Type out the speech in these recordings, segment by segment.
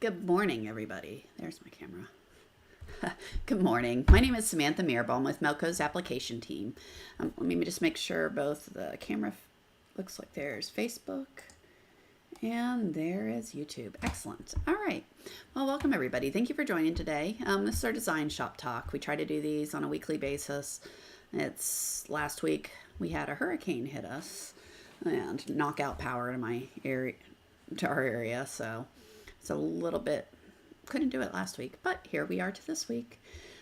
Good morning, everybody. There's my camera. Good morning. My name is Samantha Mirbaum with Melco's application team. Let me just make sure both the camera looks like there's Facebook and there is YouTube. Excellent. All right. Well, welcome everybody. Thank you for joining today. This is our DesignShop Talk. We try to do these on a weekly basis. It's last week we had a hurricane hit us and knock out power to my area, to our area. So it's a little bit, couldn't do it last week, but here we are to this week.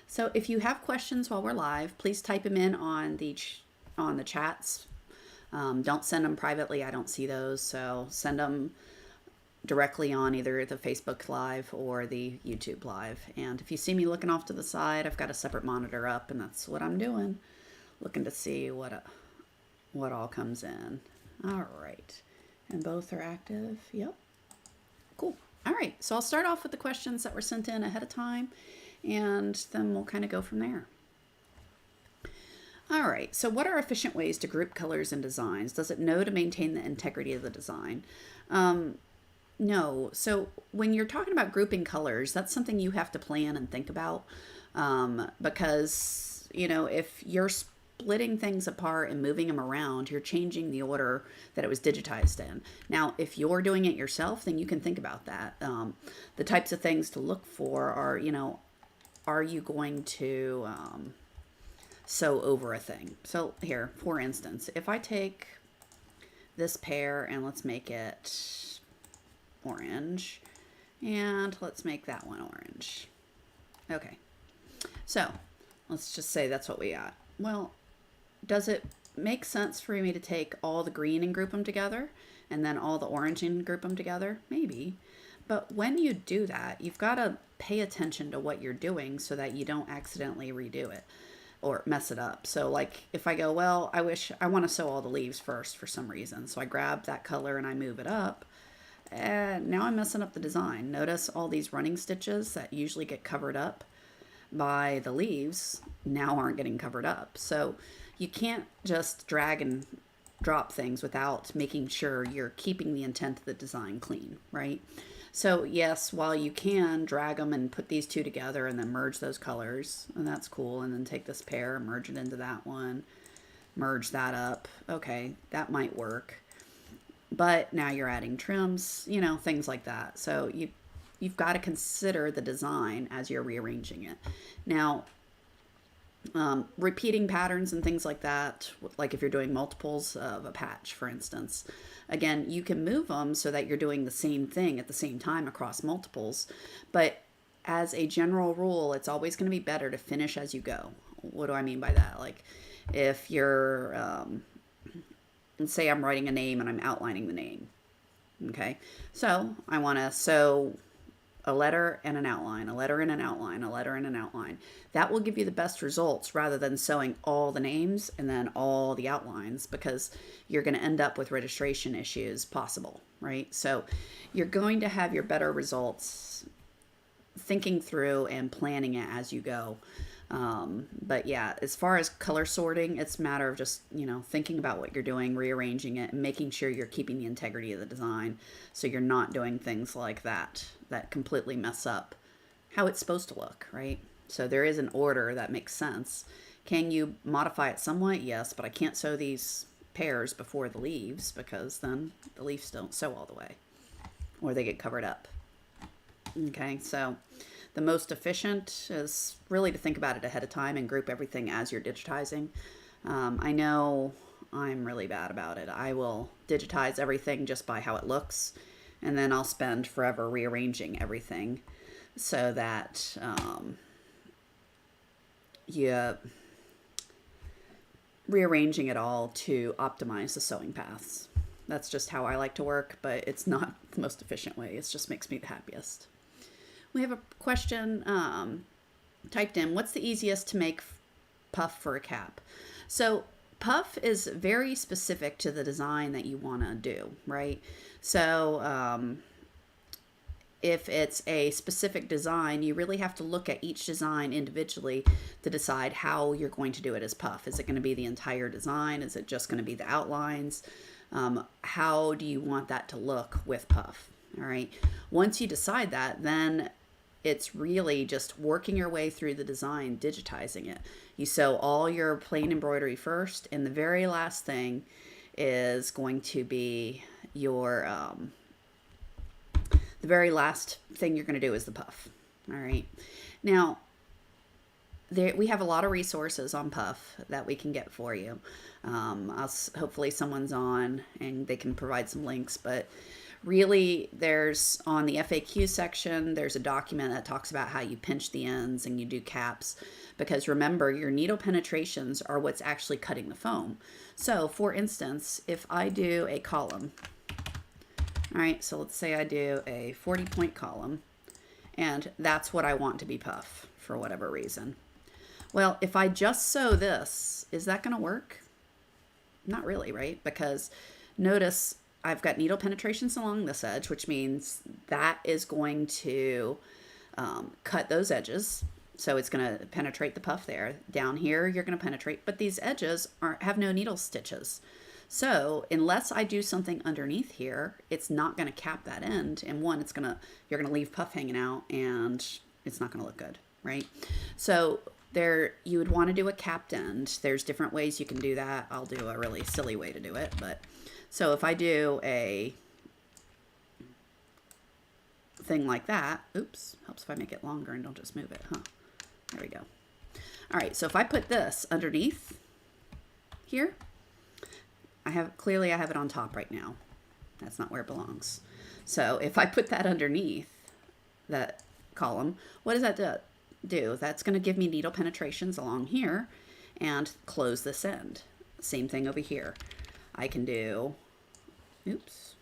So if you have questions while we're live, please type them in on the chats. Don't send them privately. I don't see those. So send them directly on either the Facebook Live or the YouTube Live. And if you see me looking off to the side, I've got a separate monitor up, and that's what I'm doing. Looking to see what all comes in. All right. And both are active. Yep. Cool. All right. So I'll start off with the questions that were sent in ahead of time, and then we'll kind of go from there. All right. So what are efficient ways to group colors and designs? Does it know to maintain the integrity of the design? No. So when you're talking about grouping colors, that's something you have to plan and think about, because, if you're splitting things apart and moving them around, you're changing the order that it was digitized in. Now, if you're doing it yourself, then you can think about that. The types of things to look for are, are you going to sew over a thing? So here, for instance, if I take this pair and let's make it orange, and let's make that one orange. Okay, so let's just say that's what we got. Well, does it make sense for me to take all the green and group them together and then all the orange and group them together? Maybe. But when you do that, you've got to pay attention to what you're doing so that you don't accidentally redo it or mess it up. So like if I go, well, I want to sew all the leaves first for some reason. So I grab that color and I move it up. And now I'm messing up the design. Notice all these running stitches that usually get covered up by the leaves now aren't getting covered up. So you can't just drag and drop things without making sure you're keeping the intent of the design clean, right? So yes, while you can drag them and put these two together and then merge those colors, and that's cool, and then take this pair, merge it into that one, merge that up. Okay, that might work. But now you're adding trims, things like that. So you've got to consider the design as you're rearranging it. Now, repeating patterns and things like that, like if you're doing multiples of a patch, for instance, again, you can move them so that you're doing the same thing at the same time across multiples. But as a general rule, it's always going to be better to finish as you go. What do I mean by that? Like if you're, let's say I'm writing a name and I'm outlining the name. Okay. So I want to sew a letter and an outline, a letter and an outline, a letter and an outline. That will give you the best results rather than sewing all the names and then all the outlines, because you're going to end up with registration issues possible, right? So you're going to have your better results thinking through and planning it as you go. But yeah, as far as color sorting, it's a matter of just, thinking about what you're doing, rearranging it, and making sure you're keeping the integrity of the design. So you're not doing things like that completely mess up how it's supposed to look, right? So there is an order that makes sense. Can you modify it somewhat? Yes, but I can't sew these pairs before the leaves because then the leaves don't sew all the way or they get covered up. Okay, so the most efficient is really to think about it ahead of time and group everything as you're digitizing. I know I'm really bad about it. I will digitize everything just by how it looks, and then I'll spend forever rearranging everything so that rearranging it all to optimize the sewing paths. That's just how I like to work, but it's not the most efficient way. It just makes me the happiest. We have a question typed in. What's the easiest to make puff for a cap? So puff is very specific to the design that you want to do, right? So if it's a specific design, you really have to look at each design individually to decide how you're going to do it as puff. Is it going to be the entire design? Is it just going to be the outlines? How do you want that to look with puff? All right. Once you decide that, then it's really just working your way through the design, digitizing it. You sew all your plain embroidery first, and the very last thing is going to be your, the very last thing you're going to do is the puff. All right. Now, we have a lot of resources on puff that we can get for you. Hopefully someone's on and they can provide some links, but really there's on the FAQ section, there's a document that talks about how you pinch the ends and you do caps, because remember, your needle penetrations are what's actually cutting the foam. So for instance, if I do a column, all right, so let's say I do a 40-point column, and that's what I want to be puff for whatever reason. Well, if I just sew this, is that going to work? Not really, right? Because notice I've got needle penetrations along this edge, which means that is going to cut those edges. So it's going to penetrate the puff there. Down here, you're going to penetrate, but these edges have no needle stitches. So unless I do something underneath here, it's not going to cap that end. And one, you're going to leave puff hanging out, and it's not going to look good, right? So there, you would want to do a capped end. There's different ways you can do that. I'll do a really silly way to do it, but so if I do a thing like that, oops, helps if I make it longer and don't just move it, huh? There we go. All right, so if I put this underneath here, I have it on top right now. That's not where it belongs. So if I put that underneath that column, what does that do? That's going to give me needle penetrations along here and close this end. Same thing over here. I can do, oops,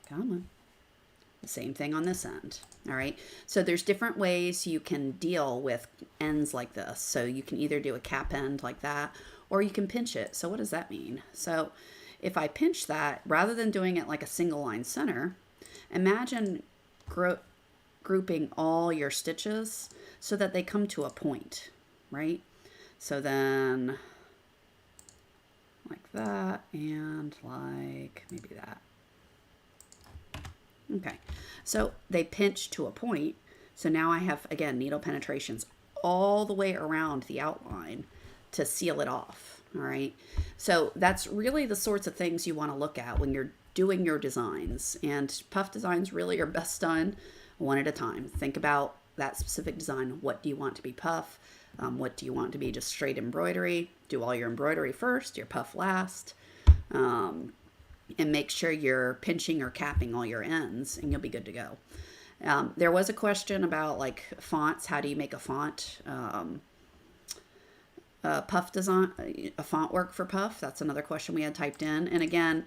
come on, the same thing on this end. All right, so there's different ways you can deal with ends like this. So you can either do a cap end like that, or you can pinch it. So what does that mean? So if I pinch that, rather than doing it like a single line center, imagine grouping all your stitches so that they come to a point, right? So then like that, and like maybe that. Okay, so they pinch to a point. So now I have, again, needle penetrations all the way around the outline to seal it off. All right, so that's really the sorts of things you want to look at when you're doing your designs. And puff designs really are best done one at a time. Think about that specific design. What do you want to be puff? What do you want to be just straight embroidery? Do all your embroidery first, your puff last, and make sure you're pinching or capping all your ends, and you'll be good to go. There was a question about like fonts. How do you make a font? Puff design, a font work for puff. That's another question we had typed in. And again,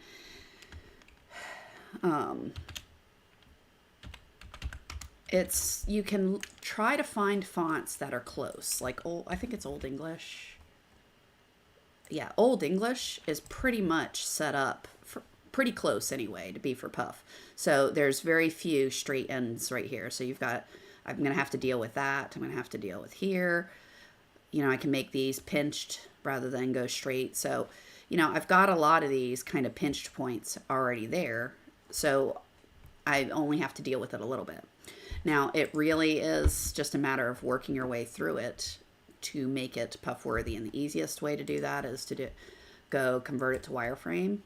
you can try to find fonts that are close, like I think it's Old English. Yeah, Old English is pretty much set up for pretty close anyway to be for puff. So there's very few straight ends right here. So I'm going to have to deal with that. I'm going to have to deal with here. You know, I can make these pinched rather than go straight. So, you know, I've got a lot of these kind of pinched points already there. So I only have to deal with it a little bit. Now, it really is just a matter of working your way through it to make it puff worthy. And the easiest way to do that is to go convert it to wireframe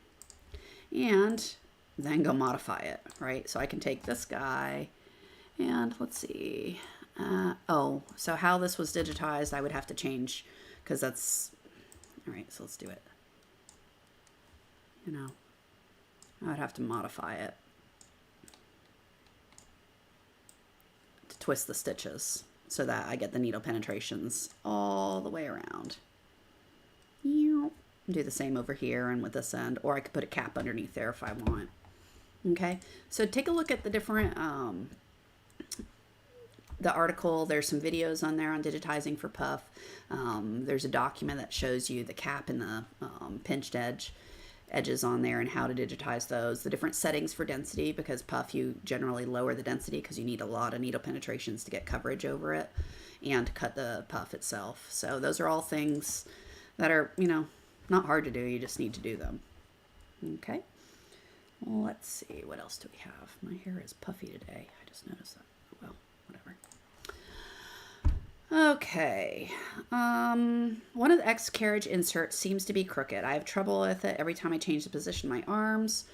and then go modify it, right? So I can take this guy and let's see. So how this was digitized, I would have to change because that's, all right, so let's do it. You know, I would have to modify it to twist the stitches so that I get the needle penetrations all the way around. Do the same over here and with this end, or I could put a cap underneath there if I want. Okay, so take a look at the different, the article. There's some videos on there on digitizing for puff. There's a document that shows you the cap and the pinched edges on there and how to digitize those. The different settings for density, because puff, you generally lower the density because you need a lot of needle penetrations to get coverage over it and to cut the puff itself. So those are all things that are, you know, not hard to do. You just need to do them. Okay. Let's see, what else do we have? My hair is puffy today. I just noticed that. Well, whatever. Okay. One of the X carriage inserts seems to be crooked. I have trouble with it every time I change the position of my arms.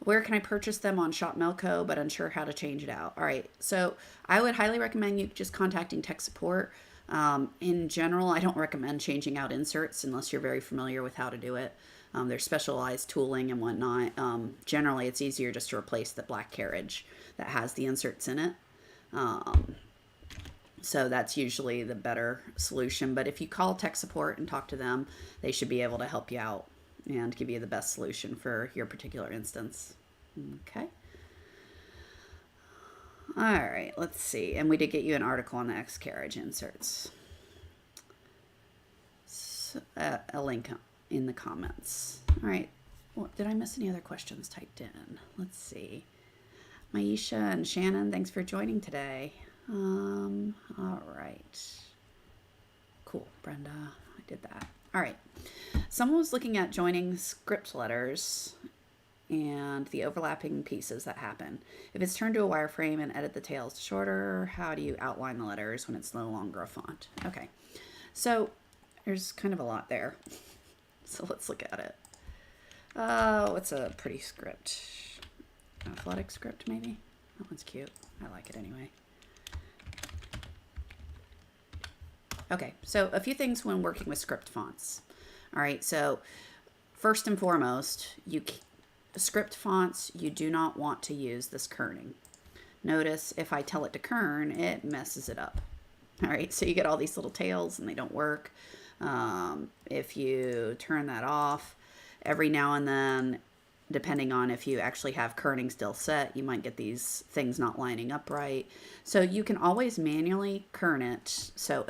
Where can I purchase them on Shop Melco, but unsure how to change it out? All right. So I would highly recommend you just contacting tech support. In general, I don't recommend changing out inserts unless you're very familiar with how to do it. There's specialized tooling and whatnot. Generally, it's easier just to replace the black carriage that has the inserts in it. So that's usually the better solution. But if you call tech support and talk to them, they should be able to help you out and give you the best solution for your particular instance. Okay. All right, let's see. And we did get you an article on the X carriage inserts. So, a link in the comments. All right. Well, did I miss any other questions typed in? Let's see. Maisha and Shannon, thanks for joining today. All right. Cool, Brenda. I did that. All right. Someone was looking at joining script letters and the overlapping pieces that happen. If it's turned to a wireframe and edit the tails to shorter, how do you outline the letters when it's no longer a font? Okay. So there's kind of a lot there. So let's look at it. What's a pretty script? Athletic script, maybe? That one's cute. I like it anyway. Okay, so a few things when working with script fonts. All right, so first and foremost, script fonts, you do not want to use this kerning. Notice if I tell it to kern, it messes it up. All right, so you get all these little tails and they don't work. If you turn that off, every now and then, depending on if you actually have kerning still set, you might get these things not lining up right. So you can always manually kern it. So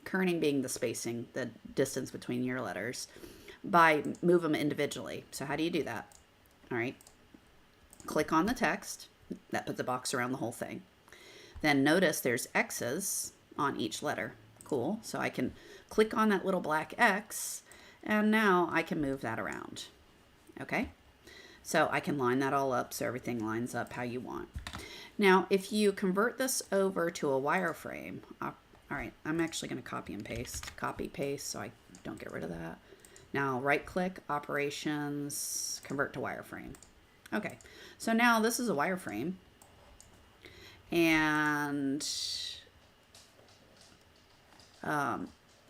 kerning being the spacing, the distance between your letters, by move them individually. So how do you do that? All right. Click on the text. That puts a box around the whole thing. Then notice there's X's on each letter. Cool. So I can click on that little black X, and now I can move that around. Okay. So I can line that all up so everything lines up how you want. Now, if you convert this over to a wireframe, all right, I'm actually going to copy and paste, so I don't get rid of that. Now, right click, operations, convert to wireframe. Okay, so now this is a wireframe. And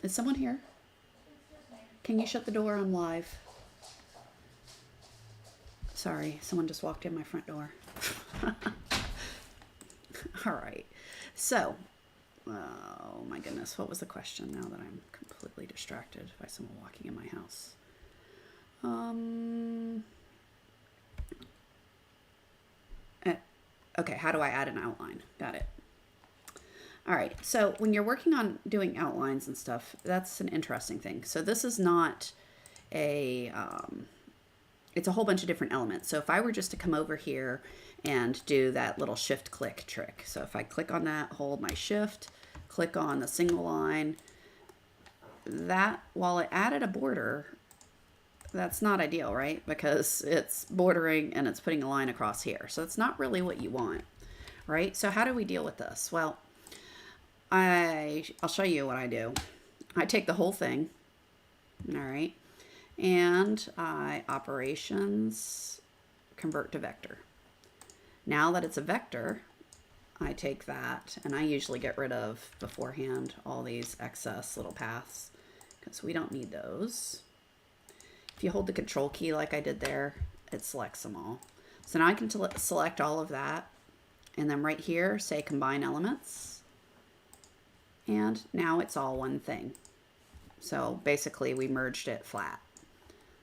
is someone here? Can you shut the door? I'm live. Sorry, someone just walked in my front door. All right, so, oh my goodness, what was the question now that I'm completely distracted by someone walking in my house? Okay, how do I add an outline? Got it. All right, so when you're working on doing outlines and stuff, that's an interesting thing. So this is not a, it's a whole bunch of different elements. So if I were just to come over here and do that little shift click trick. So if I click on that, hold my shift, click on the single line, that, while it added a border, that's not ideal, right? Because it's bordering and it's putting a line across here. So it's not really what you want, right? So how do we deal with this? Well, I'll show you what I do. I take the whole thing, all right, and I operations, convert to vector. Now that it's a vector, I take that and I usually get rid of beforehand all these excess little paths because we don't need those. If you hold the control key like I did there, it selects them all. So now I can select all of that and then right here say combine elements, and now it's all one thing. So basically we merged it flat.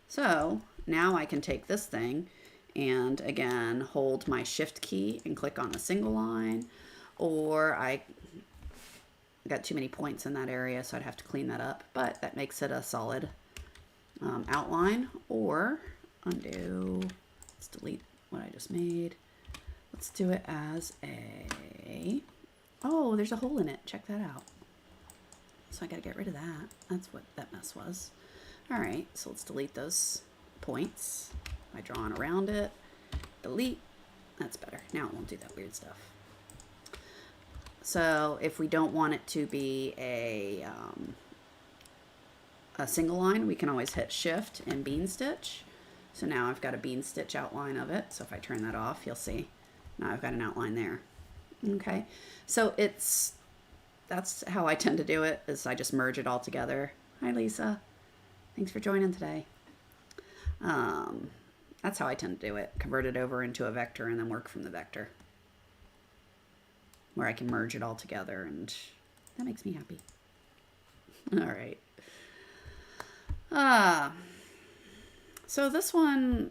So now I can take this thing and again hold my shift key and click on the single line, or I got too many points in that area so I'd have to clean that up, but that makes it a solid outline. Or undo, let's delete what I just made. Let's do it as a, oh, there's a hole in it, check that out. So I gotta get rid of that. That's what that mess was. All right, so let's delete those points by drawing around it, delete. That's better. Now it won't do that weird stuff. So if we don't want it to be a single line, we can always hit shift and bean stitch. So now I've got a bean stitch outline of it. So if I turn that off, you'll see now I've got an outline there. Okay, so that's how I tend to do it, is I just merge it all together. Hi Lisa, thanks for joining today. That's how I tend to do it, convert it over into a vector and then work from the vector, where I can merge it all together, and that makes me happy. All right. So this one,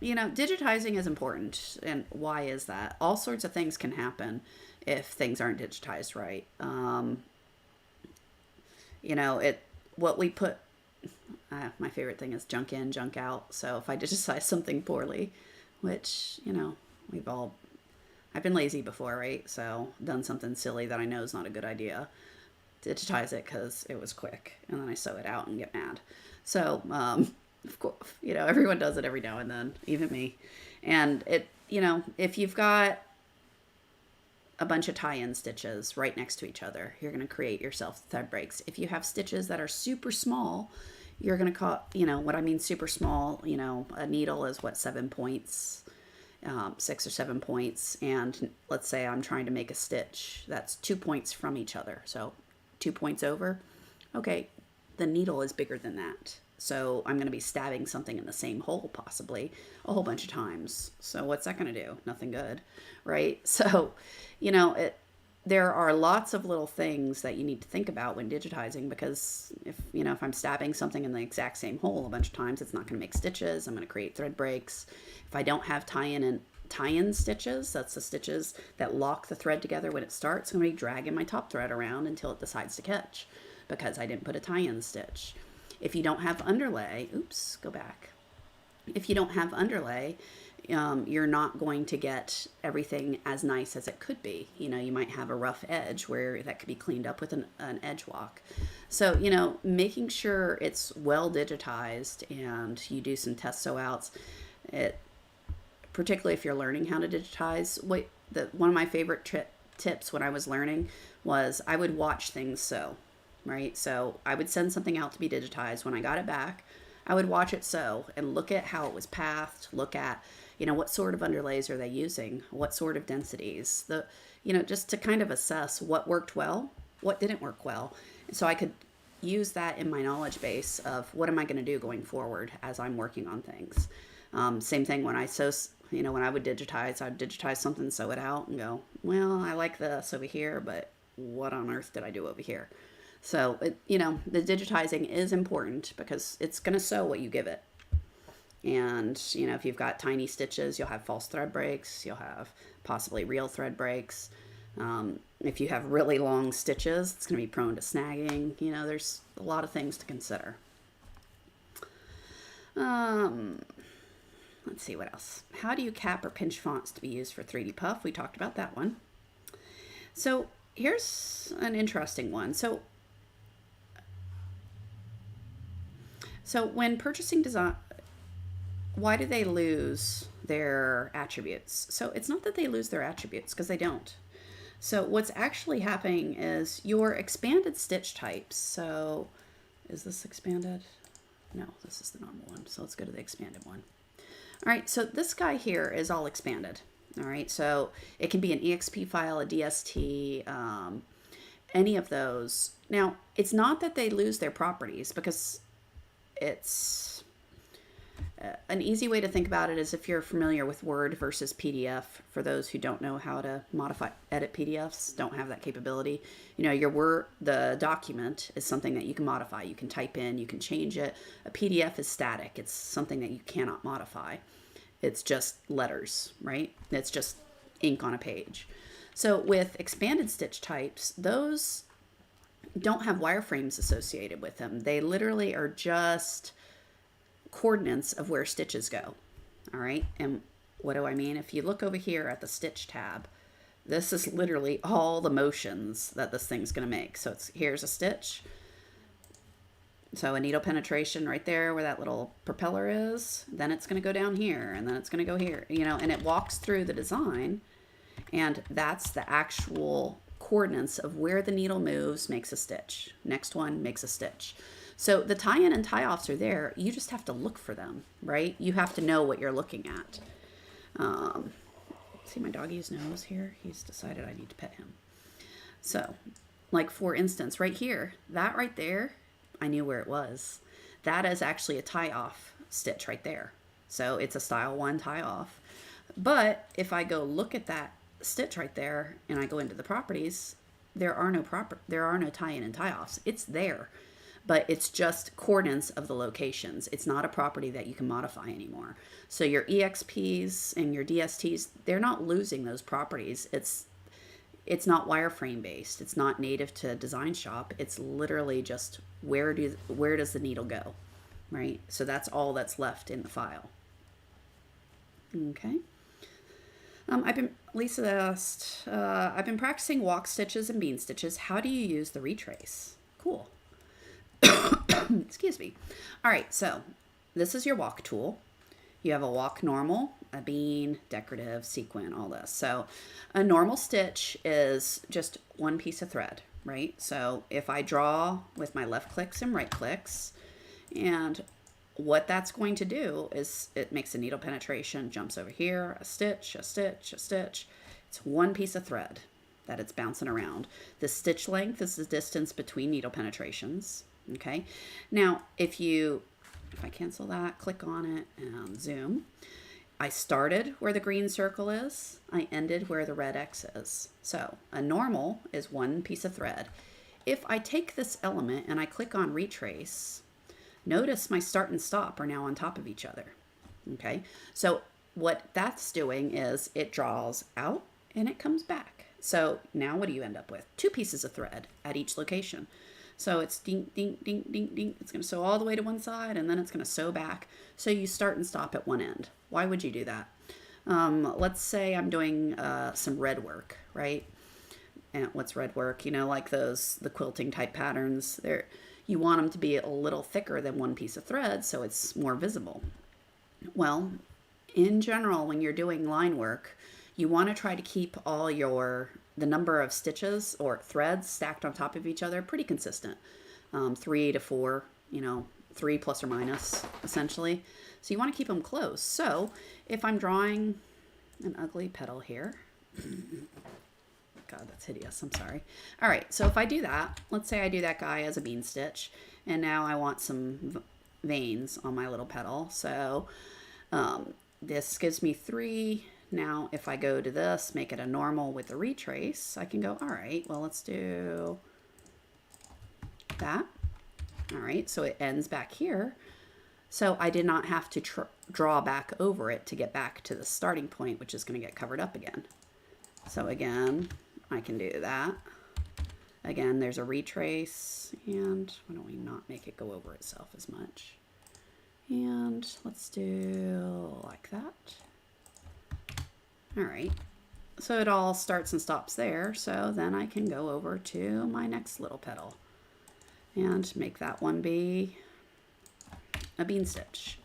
you know, digitizing is important. And why is that? All sorts of things can happen if things aren't digitized right. You know, what we put, my favorite thing is junk in, junk out. So if I digitize something poorly, which, you know, I've been lazy before, right? So done something silly that I know is not a good idea. Digitize it because it was quick, and then I sew it out and get mad. So, of course, you know, everyone does it every now and then, even me. And you know, if you've got a bunch of tie-in stitches right next to each other, you're going to create yourself thread breaks. If you have stitches that are super small, you're going to call, you know, what I mean super small, you know, a needle is what, 7 points, 6 or 7 points. And let's say I'm trying to make a stitch that's 2 points from each other. So 2 points over. Okay, the needle is bigger than that. So I'm going to be stabbing something in the same hole possibly a whole bunch of times. So what's that going to do? Nothing good, right? So, you know, there are lots of little things that you need to think about when digitizing, because if I'm stabbing something in the exact same hole a bunch of times, it's not going to make stitches. I'm going to create thread breaks. If I don't have tie-in stitches, that's the stitches that lock the thread together when it starts, I'm going to be dragging my top thread around until it decides to catch, because I didn't put a tie-in stitch. If you don't have underlay, go back. If you don't have underlay, you're not going to get everything as nice as it could be. You know, you might have a rough edge where that could be cleaned up with an edge walk. So, you know, making sure it's well digitized, and you do some test sew outs. Particularly if you're learning how to digitize. One of my favorite tips when I was learning was I would watch things sew. Right? So I would send something out to be digitized. When I got it back, I would watch it sew and look at how it was pathed, look at, you know, what sort of underlays are they using, what sort of densities, just to kind of assess what worked well, what didn't work well. And so I could use that in my knowledge base of what am I going to do going forward as I'm working on things. Same thing when I sew, you know, when I would digitize, I'd digitize something, sew it out and go, well, I like this over here, but what on earth did I do over here? So, you know, the digitizing is important because it's going to sew what you give it. And, you know, if you've got tiny stitches, you'll have false thread breaks. You'll have possibly real thread breaks. If you have really long stitches, it's going to be prone to snagging. You know, there's a lot of things to consider. Let's see what else. How do you cap or pinch fonts to be used for 3D Puff? We talked about that one. So here's an interesting one. So when purchasing design, why do they lose their attributes? So it's not that they lose their attributes, because they don't. So what's actually happening is your expanded stitch types. So is this expanded? No, this is the normal one. So let's go to the expanded one. All right, so this guy here is all expanded. All right, so it can be an EXP file, a DST, any of those. Now, it's not that they lose their properties, because it's an easy way to think about it is if you're familiar with Word versus PDF. For those who don't know how to edit PDFs, don't have that capability. You know, the document is something that you can modify. You can type in, you can change it. A PDF is static. It's something that you cannot modify. It's just letters, right? It's just ink on a page. So with expanded stitch types, those don't have wireframes associated with them. They literally are just coordinates of where stitches go. All right. And what do I mean? If you look over here at the stitch tab, this is literally all the motions that this thing's going to make. So here's a stitch. So a needle penetration right there where that little propeller is, then it's going to go down here, and then it's going to go here, you know, and it walks through the design, and that's the actual coordinates of where the needle moves, makes a stitch. Next one makes a stitch. So the tie-in and tie-offs are there. You just have to look for them, right? You have to know what you're looking at. See my doggy's nose here? He's decided I need to pet him. So, like for instance, right here, that right there, I knew where it was. That is actually a tie-off stitch right there. So it's a style 1 tie-off. But if I go look at that stitch right there and I go into the properties, there are no tie-in and tie-offs. It's there, but it's just coordinates of the locations. It's not a property that you can modify anymore. So your EXPs and your DSTs, they're not losing those properties. It's not wireframe based. It's not native to DesignShop. It's literally just where does the needle go, right? So that's all that's left in the file. Okay. Lisa asked, I've been practicing walk stitches and bean stitches. How do you use the retrace? Cool. Excuse me. All right, so this is your walk tool. You have a walk normal, a bean, decorative, sequin, all this. So a normal stitch is just one piece of thread, right? So if I draw with my left clicks and right clicks, and what that's going to do is it makes a needle penetration, jumps over here, a stitch, a stitch, a stitch. It's one piece of thread that it's bouncing around. The stitch length is the distance between needle penetrations. Okay. Now, if I cancel that, click on it and zoom, I started where the green circle is. I ended where the red X is. So a normal is one piece of thread. If I take this element and I click on retrace, notice my start and stop are now on top of each other. Okay. So what that's doing is it draws out and it comes back. So now what do you end up with? Two pieces of thread at each location. So it's ding, ding, ding, ding, ding. It's going to sew all the way to one side, and then it's going to sew back. So you start and stop at one end. Why would you do that? Let's say I'm doing some red work, right? And what's red work? You know, like the quilting type patterns. You want them to be a little thicker than one piece of thread, so it's more visible. Well, in general, when you're doing line work, you want to try to keep the number of stitches or threads stacked on top of each other pretty consistent. 3 to 4, 3 plus or minus, essentially. So you want to keep them close. So if I'm drawing an ugly petal here, God, that's hideous. I'm sorry. All right. So if I do that, let's say I do that guy as a bean stitch, and now I want some veins on my little petal. So this gives me 3. Now, if I go to this, make it a normal with a retrace, I can go, all right, well, let's do that. All right, so it ends back here. So I did not have to draw back over it to get back to the starting point, which is going to get covered up again. So again, I can do that. Again, there's a retrace, and why don't we not make it go over itself as much? And let's do like that. All right, so it all starts and stops there. So then I can go over to my next little petal and make that one be a bean stitch.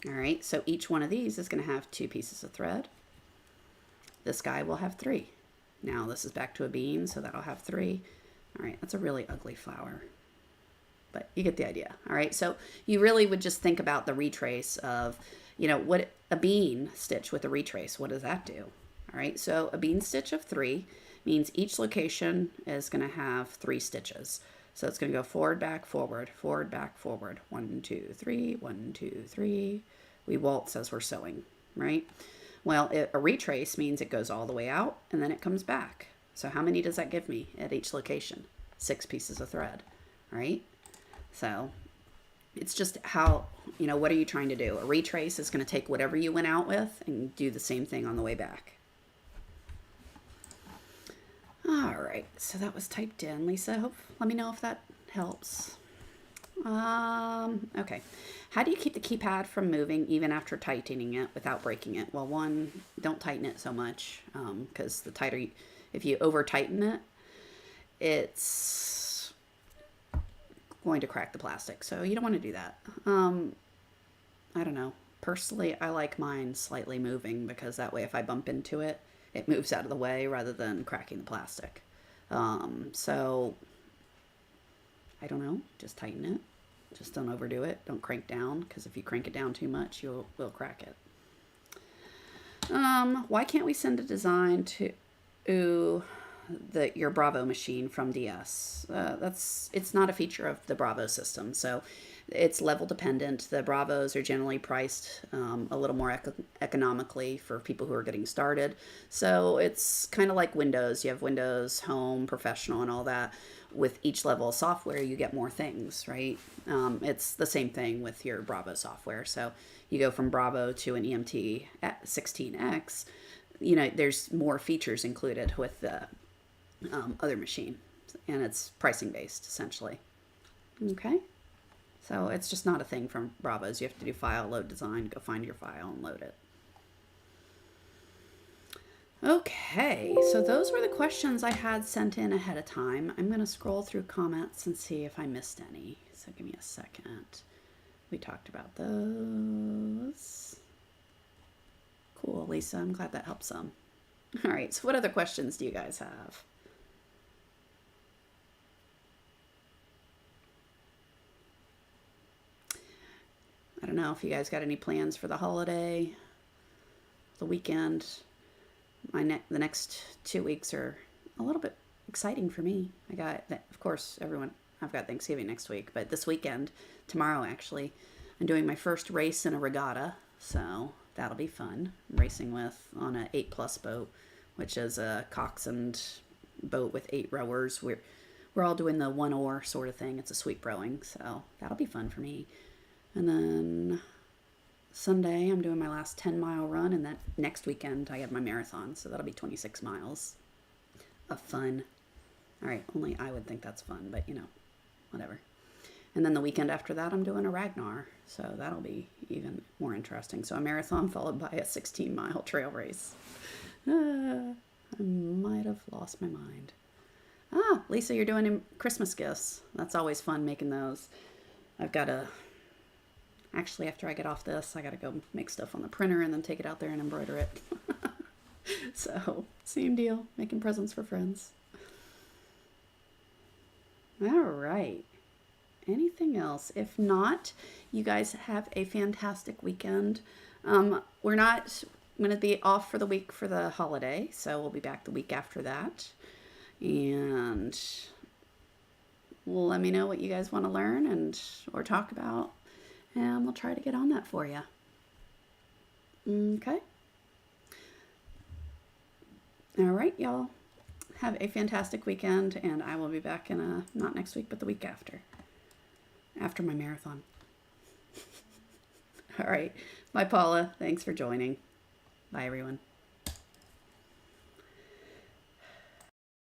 All right, so each one of these is going to have 2 pieces of thread. This guy will have 3. Now this is back to a bean, so that'll have 3. All right, that's a really ugly flower, but you get the idea. All right, so you really would just think about the retrace of, what a bean stitch with a retrace, what does that do? All right, so a bean stitch of 3 means each location is going to have 3 stitches. So it's going to go forward, back, forward, forward, back, forward. 1, 2, 3, 1, 2, 3. We waltz as we're sewing, right? Well, a retrace means it goes all the way out and then it comes back. So how many does that give me at each location? 6 pieces of thread, right? So it's just how, what are you trying to do? A retrace is going to take whatever you went out with and do the same thing on the way back. All right, so that was typed in, Lisa. Let me know if that helps. Okay. How do you keep the keypad from moving even after tightening it without breaking it? Well, one, don't tighten it so much because if you over tighten it, it's going to crack the plastic. So you don't want to do that. I don't know. Personally, I like mine slightly moving because that way if I bump into it, it moves out of the way rather than cracking the plastic. So I don't know. Just tighten it. Just don't overdo it. Don't crank down, because if you crank it down too much, will crack it. Why can't we send a design to your Bravo machine from DS? It's not a feature of the Bravo system, so it's level dependent. The Bravos are generally priced a little more economically for people who are getting started. So it's kind of like Windows. You have Windows, Home, Professional, and all that. With each level of software, you get more things, right? It's the same thing with your Bravo software. So you go from Bravo to an EMT 16X, there's more features included with the other machine, and it's pricing based essentially. Okay. So it's just not a thing from Bravos. You have to do file, load design, go find your file and load it. Okay, so those were the questions I had sent in ahead of time. I'm going to scroll through comments and see if I missed any. So give me a second. We talked about those. Cool, Lisa. I'm glad that helps some. All right, so what other questions do you guys have? I don't know if you guys got any plans for the holiday, the weekend. The next 2 weeks are a little bit exciting for me. Of course, I've got Thanksgiving next week, but this weekend, tomorrow actually, I'm doing my first race in a regatta, so that'll be fun. I'm racing on a 8+ boat, which is a coxswain boat with 8 rowers. We're all doing the 1 oar sort of thing. It's a sweep rowing, so that'll be fun for me. And then Sunday, I'm doing my last 10-mile run, and that next weekend I have my marathon, so that'll be 26 miles of fun. All right, only I would think that's fun, but whatever. And then the weekend after that, I'm doing a Ragnar, so that'll be even more interesting. So a marathon followed by a 16-mile trail race. I might have lost my mind. Lisa, you're doing Christmas gifts. That's always fun making those. Actually, after I get off this, I got to go make stuff on the printer and then take it out there and embroider it. So, same deal, making presents for friends. All right. Anything else? If not, you guys have a fantastic weekend. We're not going to be off for the week for the holiday, so we'll be back the week after that. And let me know what you guys want to learn or talk about. And we'll try to get on that for you. Okay. All right, y'all. Have a fantastic weekend, and I will be back not next week, but the week after my marathon. All right. Bye, Paula. Thanks for joining. Bye, everyone.